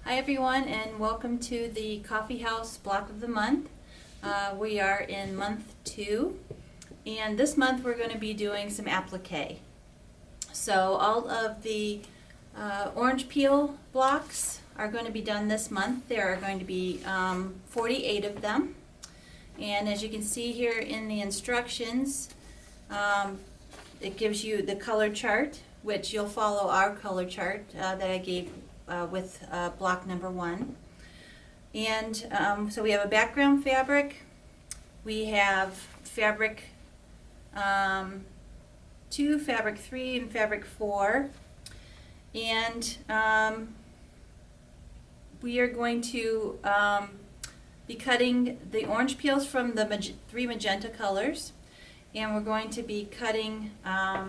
Hi everyone, and welcome to the Coffee House Block of the Month. We are in month 2, and this month we're going to be doing some applique. So all of the orange peel blocks are going to be done this month. There are going to be 48 of them, and as you can see here in the instructions, it gives you the color chart, which you'll follow our color chart that I gave with block number 1. And so we have a background fabric, we have fabric 2, fabric 3, and fabric 4. And we are going to be cutting the orange peels from the 3 magenta colors. And we're going to be cutting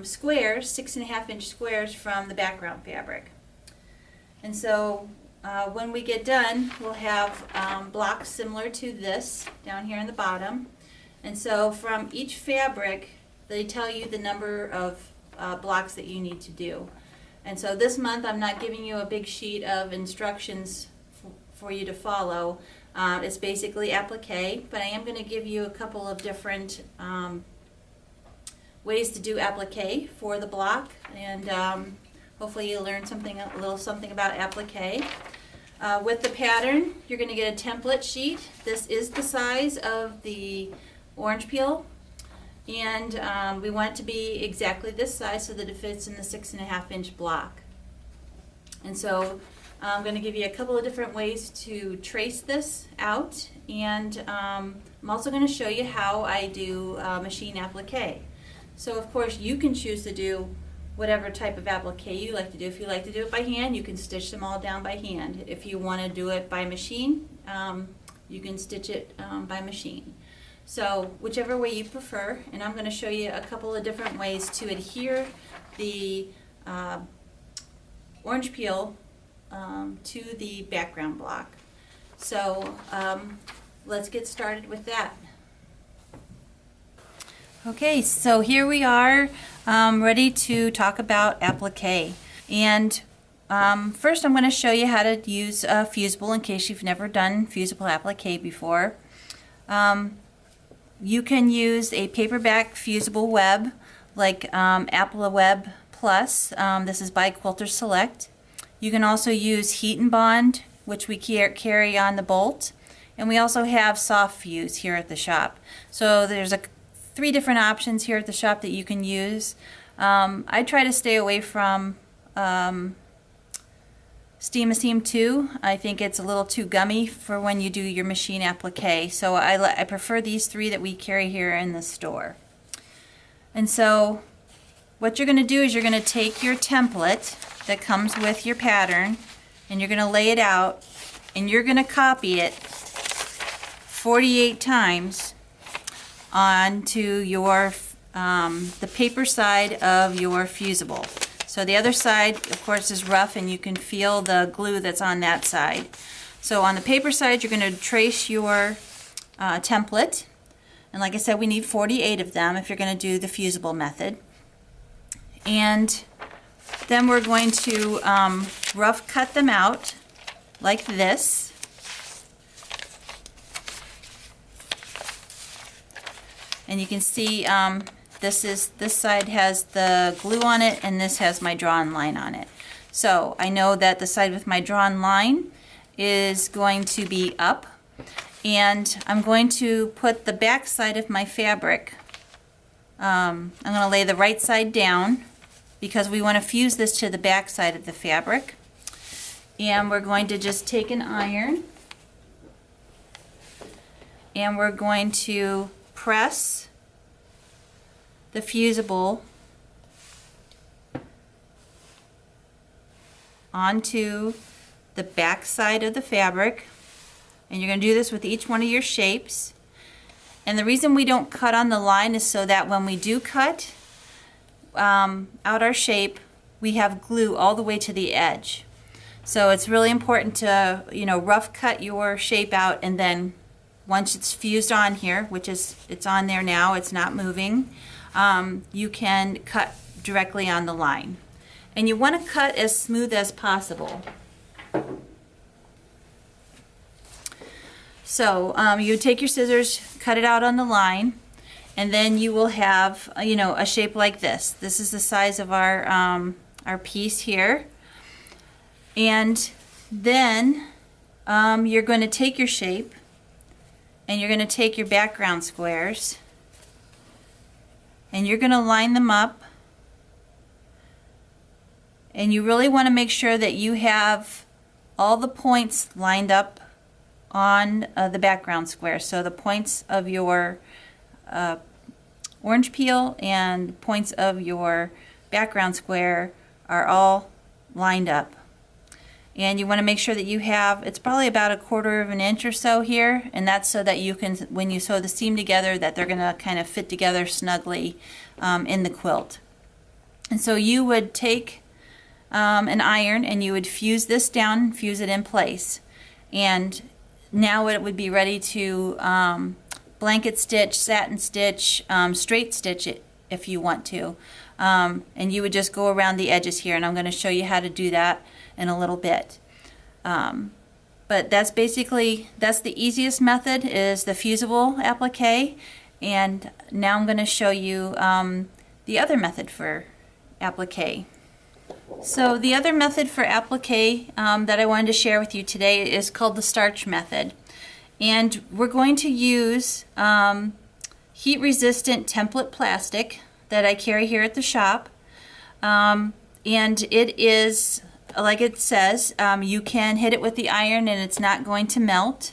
squares, 6.5-inch squares from the background fabric. And so when we get done, we'll have blocks similar to this down here in the bottom. And so from each fabric, they tell you the number of blocks that you need to do. And so this month, I'm not giving you a big sheet of instructions for you to follow. It's basically applique, but I am going to give you a couple of different ways to do applique for the block, and hopefully you learn a little something about applique. With the pattern, you're going to get a template sheet. This is the size of the orange peel, and we want it to be exactly this size so that it fits in the 6.5-inch block. And so I'm going to give you a couple of different ways to trace this out, and I'm also going to show you how I do machine applique. So of course you can choose to do whatever type of applique you like to do. If you like to do it by hand, you can stitch them all down by hand. If you want to do it by machine, you can stitch it by machine. So whichever way you prefer, and I'm going to show you a couple of different ways to adhere the orange peel to the background block. So let's get started with that. Okay, so here we are ready to talk about applique. And first I'm going to show you how to use fusible in case you've never done fusible applique before. You can use a paperback fusible web like Apple Web Plus. This is by Quilter Select. You can also use heat and bond, which we carry on the bolt. And we also have soft fuse here at the shop. So there's 3 different options here at the shop that you can use. I try to stay away from Steam 2. I think it's a little too gummy for when you do your machine applique. So I prefer these 3 that we carry here in the store. And so what you're going to do is you're going to take your template that comes with your pattern, and you're going to lay it out, and you're going to copy it 48 times onto your the paper side of your fusible. So the other side, of course, is rough, and you can feel the glue that's on that side. So on the paper side, you're going to trace your template, and like I said, we need 48 of them if you're going to do the fusible method. And then we're going to rough cut them out like this. And you can see this side has the glue on it, and this has my drawn line on it. So I know that the side with my drawn line is going to be up, and I'm going to put the back side of my fabric. I'm going to lay the right side down because we want to fuse this to the back side of the fabric. And we're going to just take an iron, and we're going to press the fusible onto the back side of the fabric, and you're going to do this with each one of your shapes. And the reason we don't cut on the line is so that when we do cut out our shape, we have glue all the way to the edge. So it's really important to, rough cut your shape out, and then once it's fused on here, which is, it's on there now, it's not moving, you can cut directly on the line. And you want to cut as smooth as possible. So you take your scissors, cut it out on the line, and then you will have, you know, a shape like this. This is the size of our piece here. And then you're going to take your shape and you're going to take your background squares and you're going to line them up. And you really want to make sure that you have all the points lined up on the background square. So the points of your orange peel and points of your background square are all lined up. And you want to make sure that you have, it's probably about 1/4 of an inch or so here, and that's so that you can, when you sew the seam together, that they're going to kind of fit together snugly in the quilt. And so you would take an iron and you would fuse this down, fuse it in place. And now it would be ready to blanket stitch, satin stitch, straight stitch it if you want to. And you would just go around the edges here, and I'm going to show you how to do that in a little bit. But that's basically, that's the easiest method, is the fusible applique. And now I'm going to show you the other method for applique. So the other method for applique that I wanted to share with you today is called the starch method. And we're going to use heat-resistant template plastic that I carry here at the shop. And it is, like it says, you can hit it with the iron and it's not going to melt.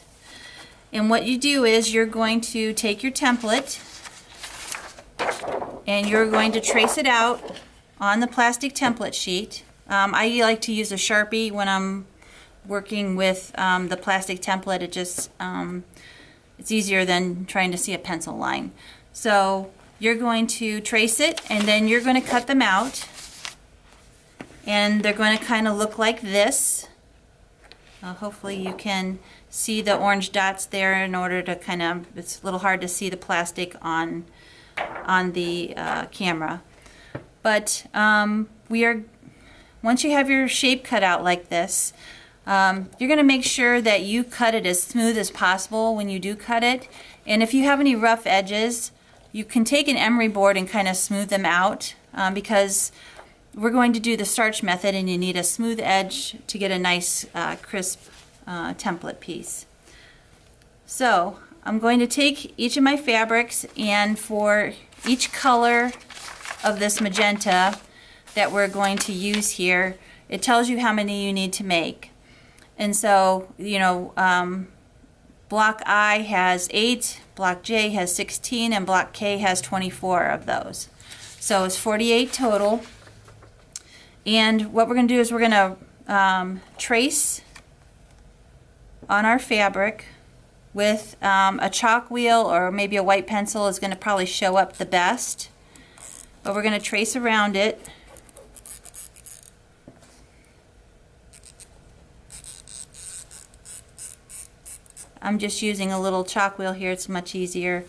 And what you do is you're going to take your template and you're going to trace it out on the plastic template sheet. I like to use a Sharpie when I'm working with the plastic template. It just it's easier than trying to see a pencil line. So you're going to trace it and then you're going to cut them out, and they're going to kind of look like this. Hopefully you can see the orange dots there in order to kind of, it's a little hard to see the plastic on the camera. But once you have your shape cut out like this, you're going to make sure that you cut it as smooth as possible when you do cut it. And if you have any rough edges, you can take an emery board and kind of smooth them out, because we're going to do the starch method and you need a smooth edge to get a nice crisp template piece. So I'm going to take each of my fabrics, and for each color of this magenta that we're going to use here, it tells you how many you need to make. And so, you know, block I has 8, block J has 16, and block K has 24 of those. So it's 48 total. And what we're going to do is we're going to trace on our fabric with a chalk wheel, or maybe a white pencil is going to probably show up the best. But we're going to trace around it. I'm just using a little chalk wheel here. It's much easier,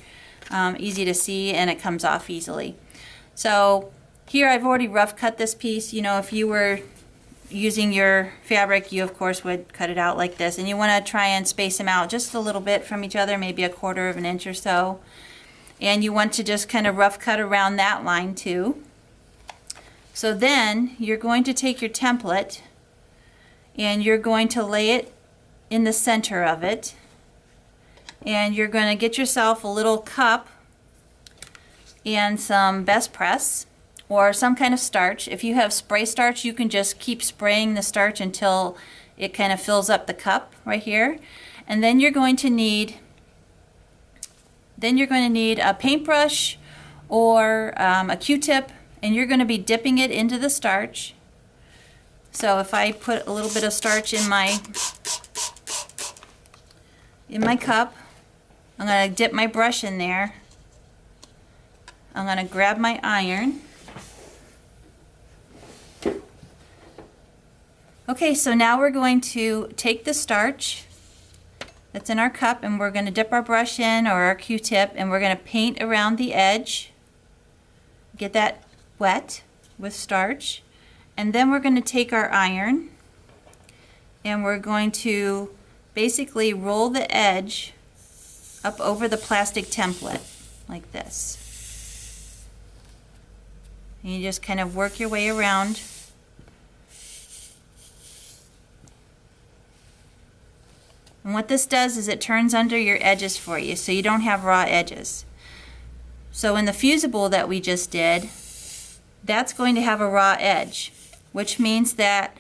easy to see, and it comes off easily. So here I've already rough cut this piece. You know, if you were using your fabric, you of course would cut it out like this, and you want to try and space them out just a little bit from each other, maybe 1/4 of an inch or so. And you want to just kind of rough cut around that line too. So then you're going to take your template and you're going to lay it in the center of it, and you're going to get yourself a little cup and some best press or some kind of starch. If you have spray starch, you can just keep spraying the starch until it kind of fills up the cup right here. And then you're going to need a paintbrush or a Q-tip, and you're going to be dipping it into the starch. So if I put a little bit of starch in my cup, I'm going to dip my brush in there. I'm going to grab my iron. Okay, so now we're going to take the starch that's in our cup, and we're going to dip our brush in, or our Q-tip, and we're going to paint around the edge. Get that wet with starch. And then we're going to take our iron and we're going to basically roll the edge up over the plastic template like this. And you just kind of work your way around. And what this does is it turns under your edges for you, so you don't have raw edges. So in the fusible that we just did, that's going to have a raw edge, which means that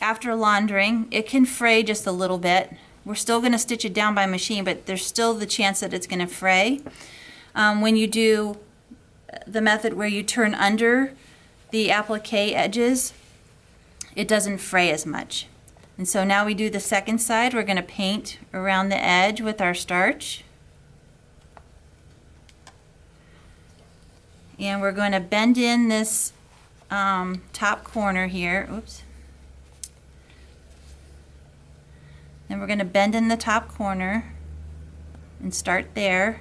after laundering, it can fray just a little bit. We're still going to stitch it down by machine, but there's still the chance that it's going to fray. When you do the method where you turn under the applique edges, it doesn't fray as much. And so now we do the second side. We're going to paint around the edge with our starch. And we're going to bend in this top corner here. Oops. Then we're going to bend in the top corner and start there.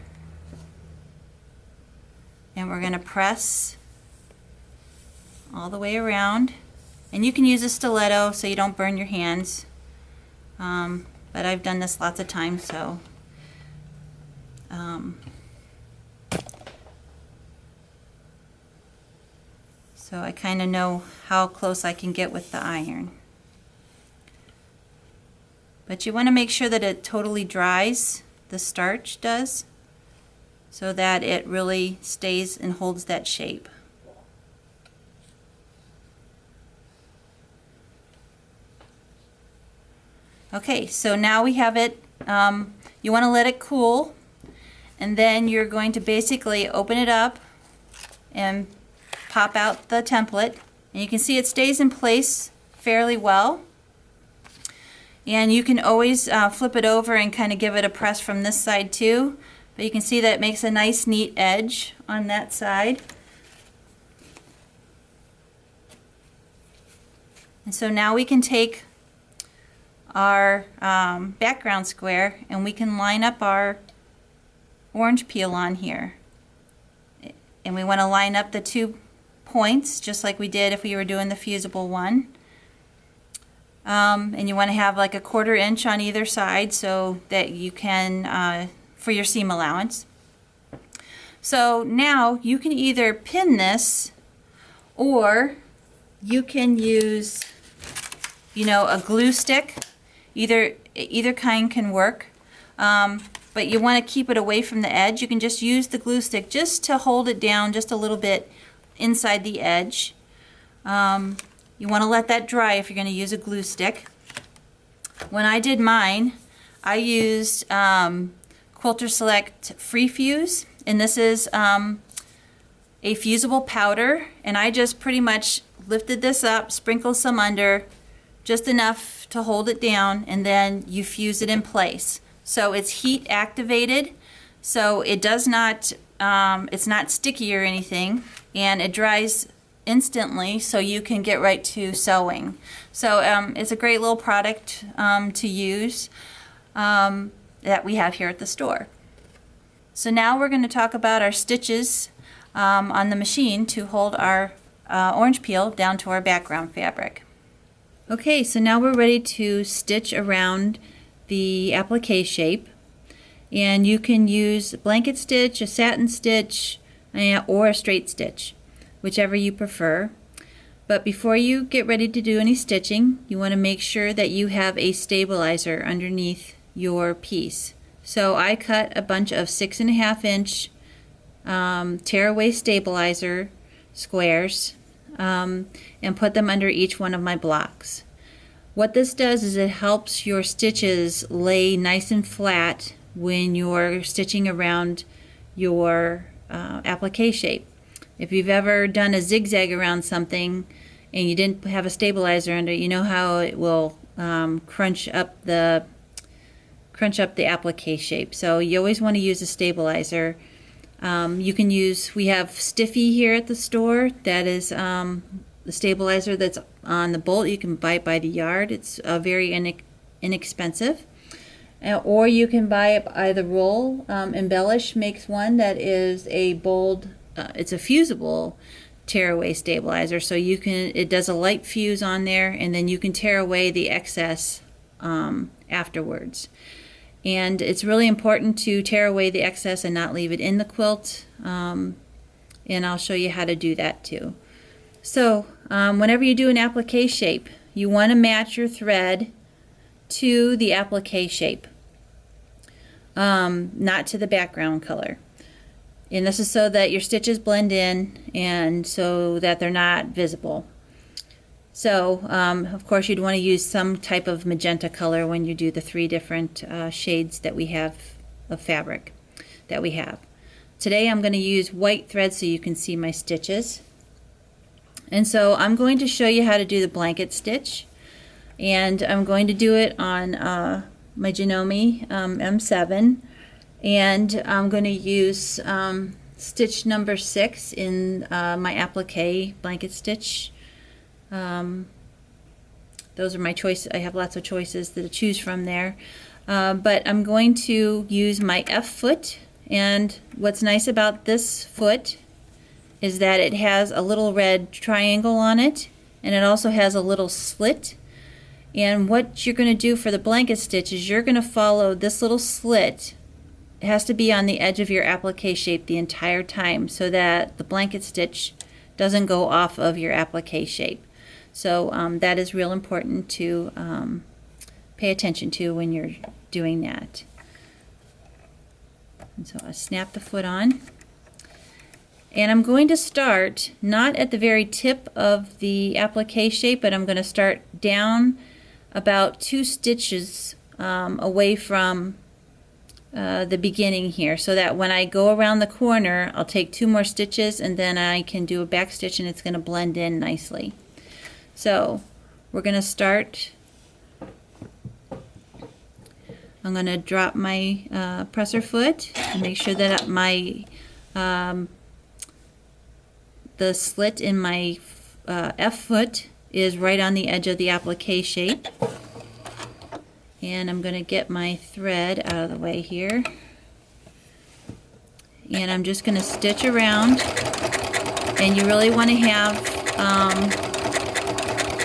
And we're going to press all the way around. And you can use a stiletto so you don't burn your hands. But I've done this lots of times, so so I kind of know how close I can get with the iron. But you want to make sure that it totally dries, the starch does, so that it really stays and holds that shape. Okay, so now we have it. You want to let it cool, and then you're going to basically open it up and pop out the template. And you can see it stays in place fairly well. And you can always flip it over and kind of give it a press from this side too. But you can see that it makes a nice neat edge on that side. And so now we can take our background square and we can line up our orange peel on here. And we want to line up the 2 points just like we did if we were doing the fusible one. And you want to have like a 1/4 inch on either side so that you can, for your seam allowance. So now you can either pin this or you can use, you know, a glue stick. Either kind can work, but you want to keep it away from the edge. You can just use the glue stick just to hold it down just a little bit inside the edge. You want to let that dry if you're going to use a glue stick. When I did mine, I used Quilter Select Free Fuse, and this is a fusible powder, and I just pretty much lifted this up, sprinkled some under, just enough to hold it down, and then you fuse it in place. So it's heat activated, so it does not, it's not sticky or anything, and it dries instantly so you can get right to sewing. So it's a great little product to use that we have here at the store. So now we're going to talk about our stitches on the machine to hold our orange peel down to our background fabric. Okay, so now we're ready to stitch around the applique shape, and you can use a blanket stitch, a satin stitch, or a straight stitch, whichever you prefer. But before you get ready to do any stitching, you want to make sure that you have a stabilizer underneath your piece. So I cut a bunch of 6.5 inch tearaway stabilizer squares and put them under each one of my blocks. What this does is it helps your stitches lay nice and flat when you're stitching around your applique shape. If you've ever done a zigzag around something and you didn't have a stabilizer under it, you know how it will crunch up the applique shape. So you always want to use a stabilizer. You can use, we have Stiffy here at the store. That is the stabilizer that's on the bolt. You can buy it by the yard. It's very inexpensive. Or you can buy it by the roll. Embellish makes one that is a bold, it's a fusible tearaway stabilizer. So you can, it does a light fuse on there, and then you can tear away the excess afterwards. And it's really important to tear away the excess and not leave it in the quilt. And I'll show you how to do that too. So whenever you do an applique shape, you want to match your thread to the applique shape, not to the background color. And this is so that your stitches blend in and so that they're not visible. So of course you'd want to use some type of magenta color when you do the 3 different shades that we have of fabric that we have. Today I'm going to use white thread so you can see my stitches. And so I'm going to show you how to do the blanket stitch, and I'm going to do it on my Janome M7, and I'm going to use stitch number 6 in my applique blanket stitch. Those are my choices. I have lots of choices to choose from there, but I'm going to use my F foot, and what's nice about this foot is that it has a little red triangle on it, and it also has a little slit. And what you're going to do for the blanket stitch is you're going to follow this little slit. It has to be on the edge of your applique shape the entire time so that the blanket stitch doesn't go off of your applique shape. So that is real important to pay attention to when you're doing that. And so I snap the foot on. And I'm going to start not at the very tip of the applique shape, but I'm going to start down about 2 stitches away from the beginning here, so that when I go around the corner I'll take 2 more stitches and then I can do a back stitch and it's going to blend in nicely. So we're going to start. I'm going to drop my presser foot and make sure that my the slit in my F foot is right on the edge of the applique shape. And I'm going to get my thread out of the way here. And I'm just going to stitch around. And you really want to have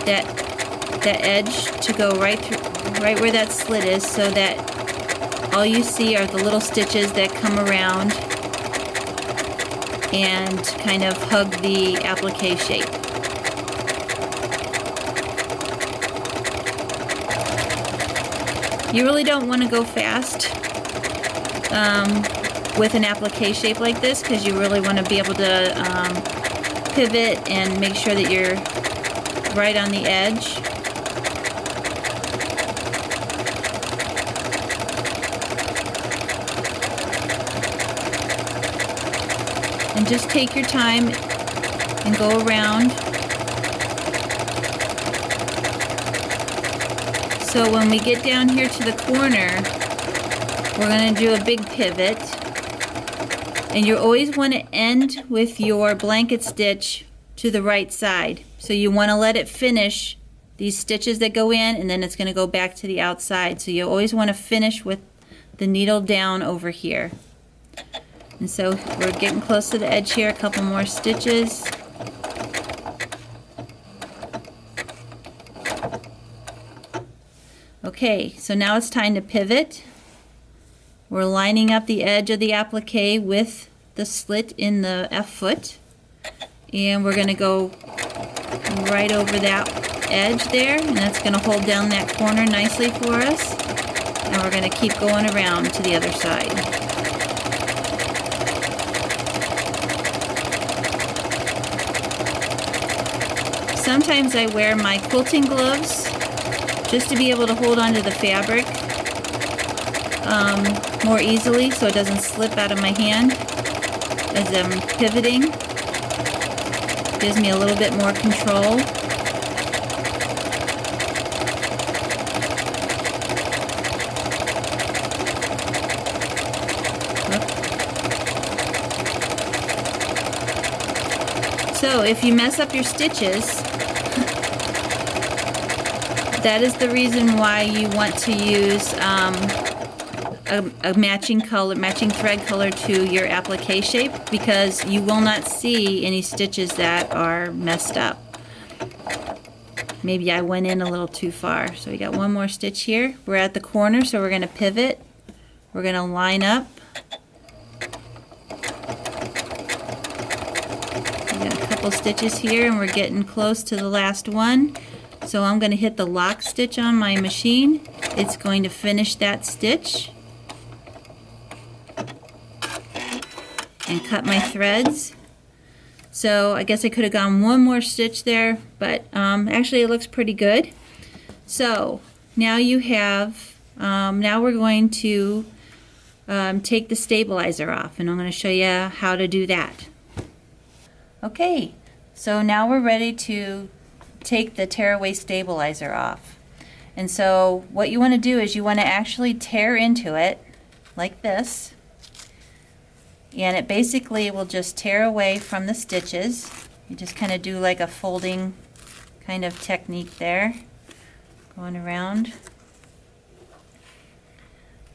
that edge to go right where that slit is, so that all you see are the little stitches that come around and kind of hug the applique shape. You really don't want to go fast with an applique shape like this, because you really want to be able to pivot and make sure that you're right on the edge. And just take your time and go around. So when we get down here to the corner, we're going to do a big pivot. And you always want to end with your blanket stitch to the right side. So you want to let it finish these stitches that go in, and then it's going to go back to the outside. So you always want to finish with the needle down over here. And so we're getting close to the edge here, a couple more stitches. Okay, so now it's time to pivot. We're lining up the edge of the applique with the slit in the F foot. And we're going to go right over that edge there, and that's going to hold down that corner nicely for us. And we're going to keep going around to the other side. Sometimes I wear my quilting gloves just to be able to hold onto the fabric more easily, so it doesn't slip out of my hand as I'm pivoting. Gives me a little bit more control. So if you mess up your stitches, that is the reason why you want to use a matching thread color to your applique shape, because you will not see any stitches that are messed up. Maybe I went in a little too far. So we got one more stitch here. We're at the corner, so we're going to pivot. We're going to line up. We got a couple stitches here and we're getting close to the last one. So I'm going to hit the lock stitch on my machine. It's going to finish that stitch and cut my threads. So I guess I could have gone one more stitch there, but actually it looks pretty good. So now you have, now we're going to take the stabilizer off, and I'm going to show you how to do that. Okay, so now we're ready to take the tearaway stabilizer off. And so what you want to do is you want to actually tear into it like this. And it basically will just tear away from the stitches. You just kind of do like a folding kind of technique there. Going around.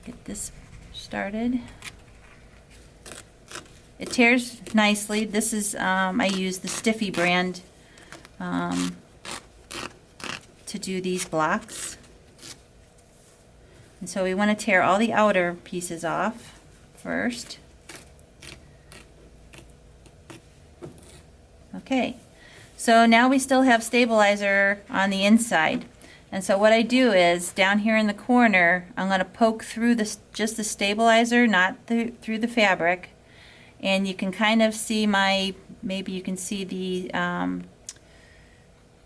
Get this started. It tears nicely. This is, I use the Stiffy brand to do these blocks. And so we want to tear all the outer pieces off first. Okay, so now we still have stabilizer on the inside. And so what I do is, down here in the corner, I'm going to poke through just the stabilizer, not through the fabric. And you can kind of see maybe you can see the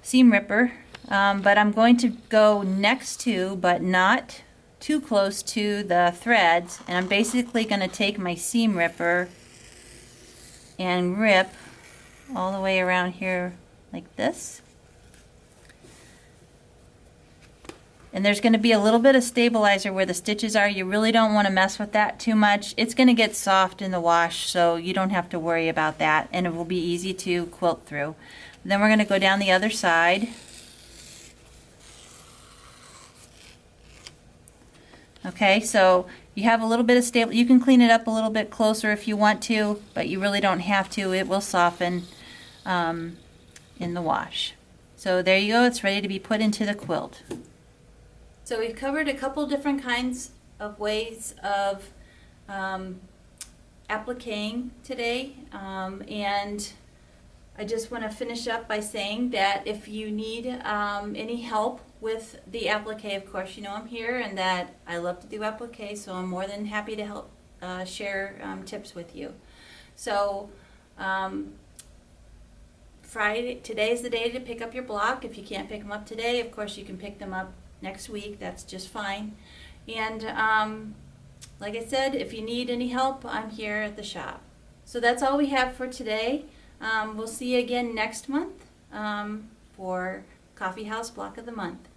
seam ripper. But I'm going to go next to, but not too close to the threads. And I'm basically going to take my seam ripper and rip all the way around here like this. And there's going to be a little bit of stabilizer where the stitches are. You really don't want to mess with that too much. It's going to get soft in the wash, so you don't have to worry about that, and it will be easy to quilt through. Then we're going to go down the other side. Okay, so you have a little bit of stable. You can clean it up a little bit closer if you want to, but you really don't have to. It will soften in the wash. So there you go. It's ready to be put into the quilt. So we've covered a couple different kinds of ways of appliquing today, and I just want to finish up by saying that if you need any help with the applique, of course you know I'm here, and that I love to do applique, so I'm more than happy to help share tips with you. So Friday, today's the day to pick up your block. If you can't pick them up today, of course you can pick them up next week. That's just fine. And like I said, if you need any help, I'm here at the shop. So that's all we have for today. We'll see you again next month for Coffee House Block of the Month.